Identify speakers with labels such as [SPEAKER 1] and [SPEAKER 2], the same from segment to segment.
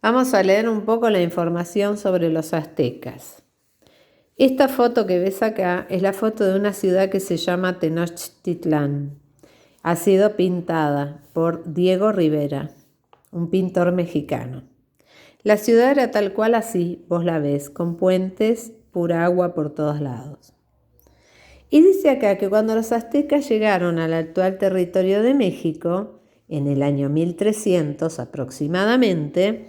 [SPEAKER 1] Vamos a leer un poco la información sobre los aztecas. Esta foto que ves acá es la foto de una ciudad que se llama Tenochtitlán. Ha sido pintada por Diego Rivera, un pintor mexicano. La ciudad era tal cual así, vos la ves, con puentes, pura agua por todos lados. Y dice acá que cuando los aztecas llegaron al actual territorio de México, en el año 1300 aproximadamente,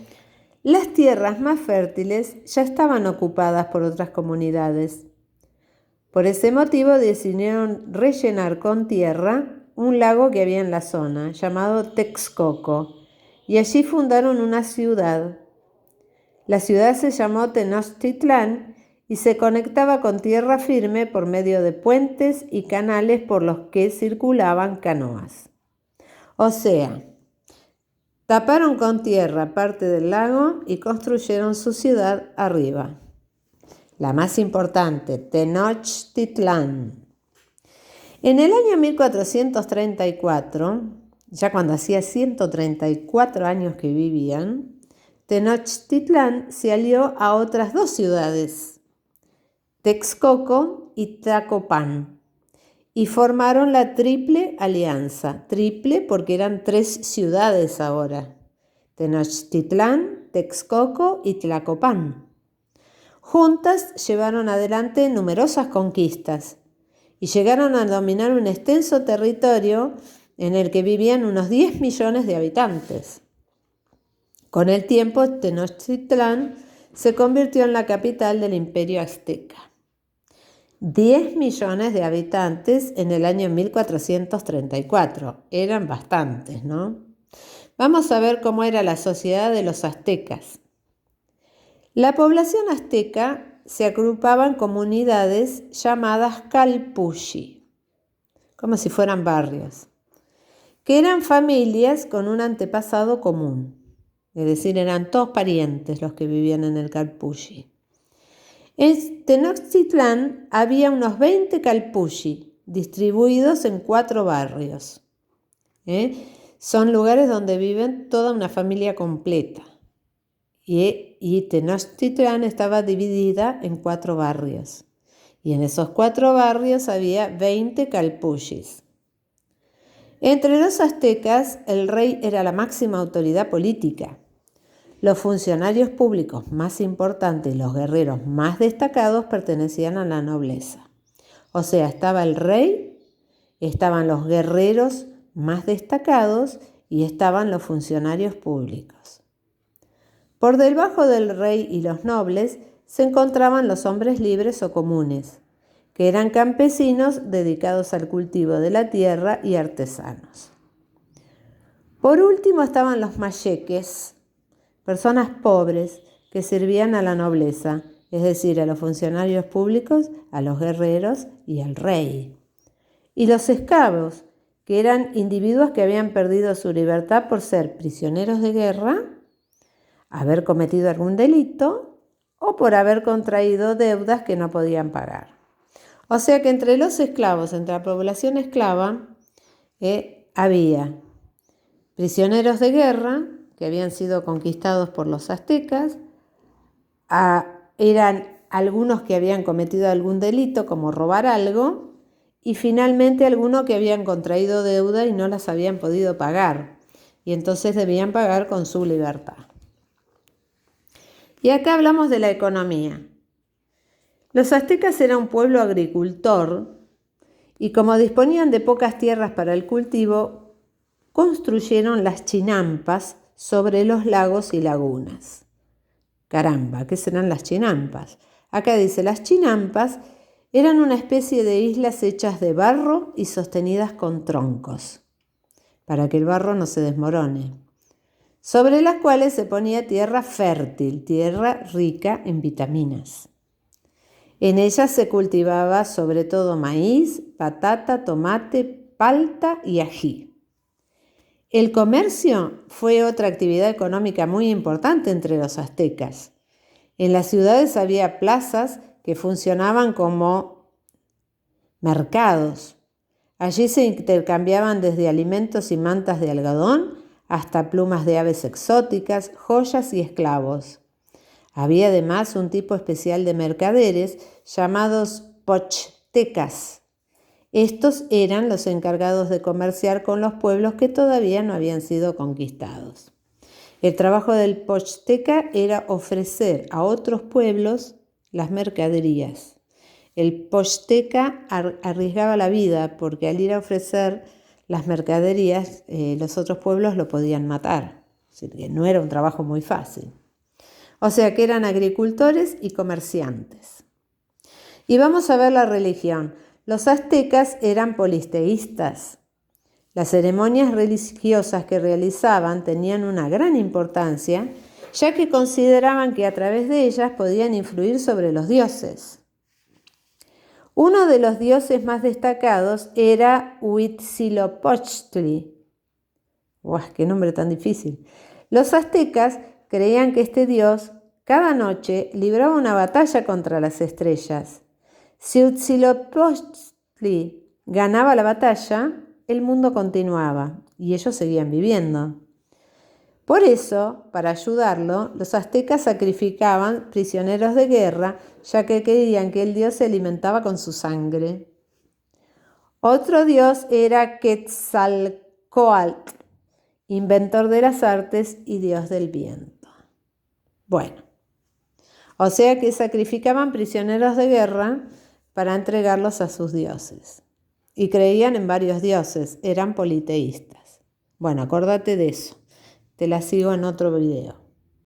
[SPEAKER 1] las tierras más fértiles ya estaban ocupadas por otras comunidades. Por ese motivo decidieron rellenar con tierra un lago que había en la zona, llamado Texcoco, y allí fundaron una ciudad. La ciudad se llamó Tenochtitlán y se conectaba con tierra firme por medio de puentes y canales por los que circulaban canoas. O sea, taparon con tierra parte del lago y construyeron su ciudad arriba. La más importante, Tenochtitlán. En el año 1434, ya cuando hacía 134 años que vivían, Tenochtitlán se alió a otras dos ciudades, Texcoco y Tlacopan, y formaron la Triple Alianza. Triple porque eran 3 ciudades ahora: Tenochtitlán, Texcoco y Tlacopan. Juntas llevaron adelante numerosas conquistas y llegaron a dominar un extenso territorio en el que vivían unos 10 millones de habitantes. Con el tiempo, Tenochtitlán se convirtió en la capital del Imperio Azteca. 10 millones de habitantes en el año 1434. Eran bastantes, ¿no? Vamos a ver cómo era la sociedad de los aztecas. La población azteca se agrupaba en comunidades llamadas calpushi, como si fueran barrios, que eran familias con un antepasado común. Es decir, eran todos parientes los que vivían en el calpushi. En Tenochtitlán había unos 20 calpushi distribuidos en 4 barrios. Son lugares donde viven toda una familia completa. Y Tenochtitlán estaba dividida en 4 barrios. Y en esos 4 barrios había 20 calpushis. Entre los aztecas, el rey era la máxima autoridad política. Los funcionarios públicos más importantes y los guerreros más destacados pertenecían a la nobleza. O sea, estaba el rey, estaban los guerreros más destacados y estaban los funcionarios públicos. Por debajo del rey y los nobles se encontraban los hombres libres o comunes, que eran campesinos dedicados al cultivo de la tierra y artesanos. Por último estaban los mayeques, personas pobres que servían a la nobleza, es decir, a los funcionarios públicos, a los guerreros y al rey. Y los esclavos, que eran individuos que habían perdido su libertad por ser prisioneros de guerra, haber cometido algún delito o por haber contraído deudas que no podían pagar. O sea que entre los esclavos, entre la población esclava, había prisioneros de guerra que habían sido conquistados por los aztecas, eran algunos que habían cometido algún delito como robar algo, y finalmente algunos que habían contraído deuda y no las habían podido pagar, y entonces debían pagar con su libertad. Y acá hablamos de la economía. Los aztecas eran un pueblo agricultor y como disponían de pocas tierras para el cultivo, construyeron las chinampas sobre los lagos y lagunas. Caramba, ¿qué serán las chinampas? Acá dice, las chinampas eran una especie de islas hechas de barro y sostenidas con troncos, para que el barro no se desmorone, sobre las cuales se ponía tierra fértil, tierra rica en vitaminas. En ellas se cultivaba sobre todo maíz, patata, tomate, palta y ají. El comercio fue otra actividad económica muy importante entre los aztecas. En las ciudades había plazas que funcionaban como mercados. Allí se intercambiaban desde alimentos y mantas de algodón hasta plumas de aves exóticas, joyas y esclavos. Había además un tipo especial de mercaderes llamados pochtecas. Estos eran los encargados de comerciar con los pueblos que todavía no habían sido conquistados. El trabajo del pochteca era ofrecer a otros pueblos las mercaderías. El pochteca arriesgaba la vida porque al ir a ofrecer las mercaderías, los otros pueblos lo podían matar. Así que no era un trabajo muy fácil. O sea que eran agricultores y comerciantes. Y vamos a ver la religión. Los aztecas eran polisteístas. Las ceremonias religiosas que realizaban tenían una gran importancia, ya que consideraban que a través de ellas podían influir sobre los dioses. Uno de los dioses más destacados era Huitzilopochtli. ¡Guau, qué nombre tan difícil! Los aztecas creían que este dios cada noche libraba una batalla contra las estrellas. Si Huitzilopochtli ganaba la batalla, el mundo continuaba y ellos seguían viviendo. Por eso, para ayudarlo, los aztecas sacrificaban prisioneros de guerra, ya que creían que el dios se alimentaba con su sangre. Otro dios era Quetzalcóatl, inventor de las artes y dios del viento. Bueno, o sea que sacrificaban prisioneros de guerra para entregarlos a sus dioses. Y creían en varios dioses, eran politeístas. Bueno, acordate de eso. Te la sigo en otro video.